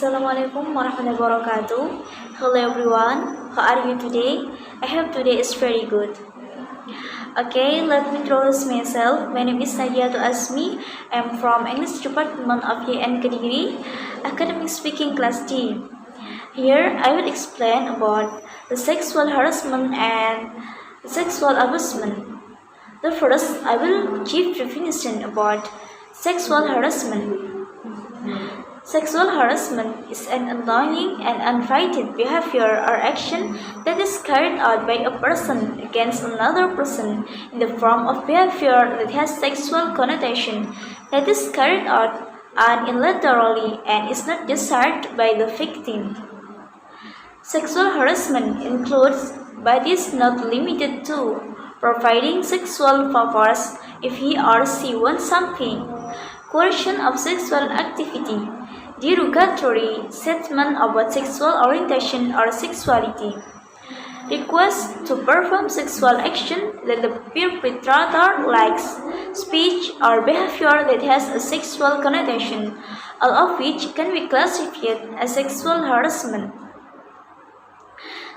Assalamualaikum warahmatullahi wabarakatuh. Hello everyone, how are you today? I hope today is very good. Okay, let me introduce myself. My name is Najihatu Azmi. I'm from English Department of M.Pd, Academic Speaking Class D. Here, I will explain about the sexual harassment and sexual abusement. The first, I will give definition about sexual harassment. Sexual harassment is an annoying and unrighted behavior or action that is carried out by a person against another person in the form of behavior that has sexual connotation, that is carried out unilaterally and is not desired by the victim. Sexual harassment includes, but is not limited to, providing sexual favors if he or she wants something, coercion of sexual activity, derogatory statement about sexual orientation or sexuality, request to perform sexual action that the perpetrator likes, speech or behavior that has a sexual connotation, all of which can be classified as sexual harassment.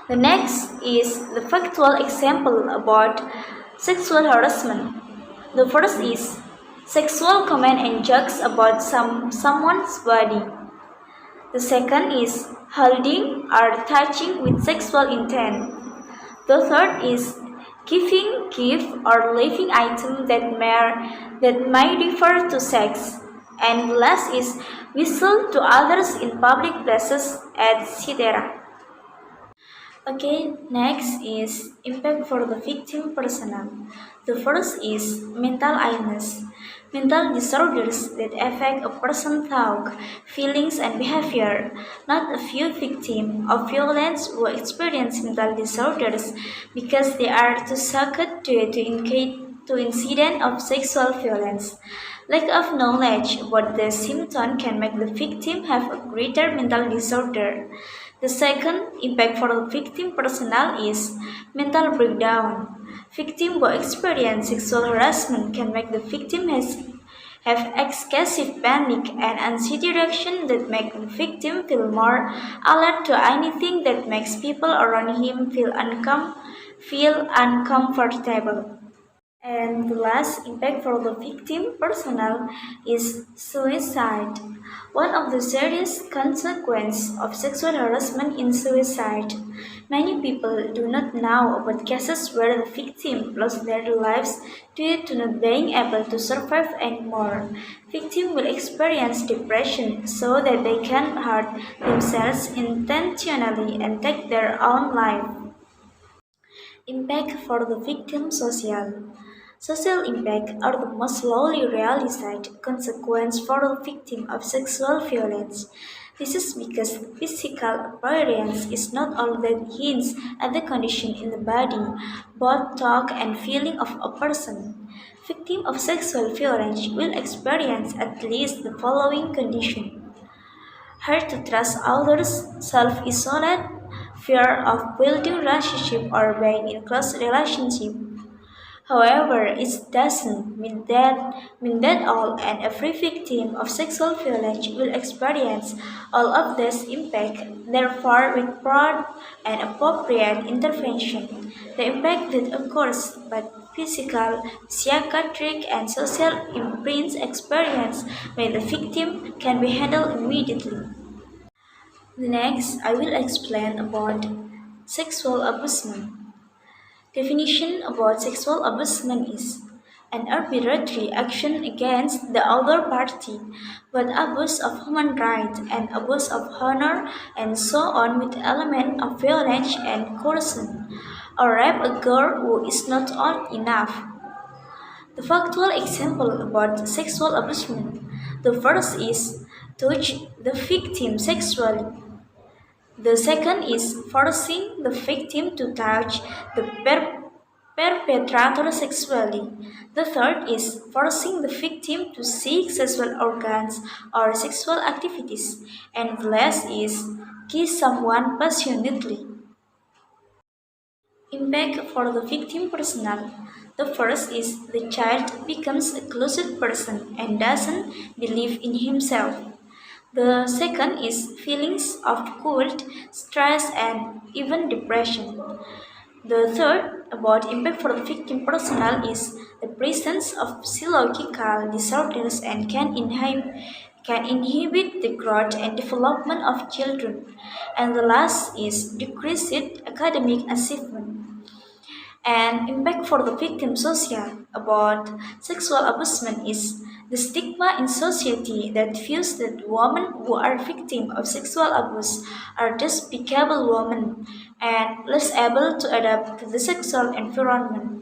The next is the factual example about sexual harassment. The first is sexual comment and jokes about someone's body. The second is holding or touching with sexual intent. The third is giving gift or leaving item that may refer to sex. And the last is whistle to others in public places, etc. Okay, next is impact for the victim personnel. The first is mental illness. Mental disorders that affect a person's thought, feelings, and behavior. Not a few victims of violence will experience mental disorders because they are too shocked to incident of sexual violence. Lack of knowledge about the symptom can make the victim have a greater mental disorder. The second impact for the victim personnel is mental breakdown. Victim who experience sexual harassment can make the victim have excessive panic and anxiety reaction that make the victim feel more alert to anything that makes people around him feel uncomfortable. And the last impact for the victim personnel is suicide. One of the serious consequences of sexual harassment is suicide. Many people do not know about cases where the victim lost their lives due to not being able to survive anymore. Victims will experience depression so that they can hurt themselves intentionally and take their own life. Impact for the victim social. Social impact are the most slowly realized consequence for the victim of sexual violence. This is because physical appearance is not all that hints at the condition in the body, both talk and feeling of a person. Victim of sexual violence will experience at least the following condition: hard to trust others, self-isolate, fear of building relationship or being in close relationship. However, it doesn't mean that all and every victim of sexual violence will experience all of this impact. Therefore, with broad and appropriate intervention, the impact that occurs by physical, psychiatric, and social imprints experienced by the victim can be handled immediately. Next, I will explain about sexual abusement. Definition about sexual abusement is an arbitrary action against the other party, but abuse of human rights and abuse of honor and so on with element of violence and coercion, or rape a girl who is not old enough. The factual example about sexual abusement. The first is touch the victim sexually. The second is forcing the victim to touch the perpetrator sexually. The third is forcing the victim to seek sexual organs or sexual activities. And the last is kiss someone passionately. Impact for the victim personnel. The first is the child becomes a closet person and doesn't believe in himself. The second is feelings of guilt, stress, and even depression. The third, about impact for the victim personnel, is the presence of psychological disorders and can inhibit the growth and development of children. And the last is decreased academic achievement. And impact for the victim social about sexual abusement is the stigma in society that views that women who are victims of sexual abuse are despicable women and less able to adapt to the sexual environment.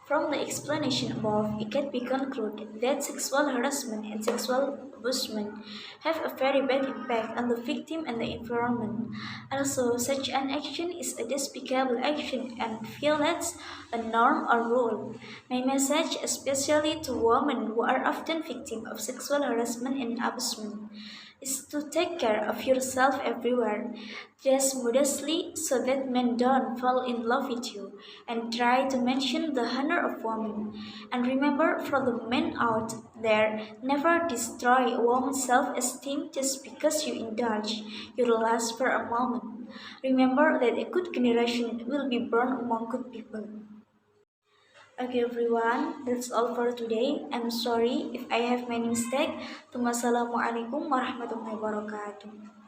From the explanation above, it can be concluded that sexual harassment and sexual abusement have a very bad impact on the victim and the environment. Also, such an action is a despicable action and violates a norm or rule. My message, especially to women who are often victims of sexual harassment and abusement, is to take care of yourself everywhere. Dress modestly so that men don't fall in love with you, and try to mention the honor of women. And remember, for the men out there, never destroy a woman's self-esteem just because you indulge your lust for a moment. Remember that a good generation will be born among good people. Okay everyone, that's all for today. I'm sorry if I have made mistake. Wassalamualaikum warahmatullahi wabarakatuh.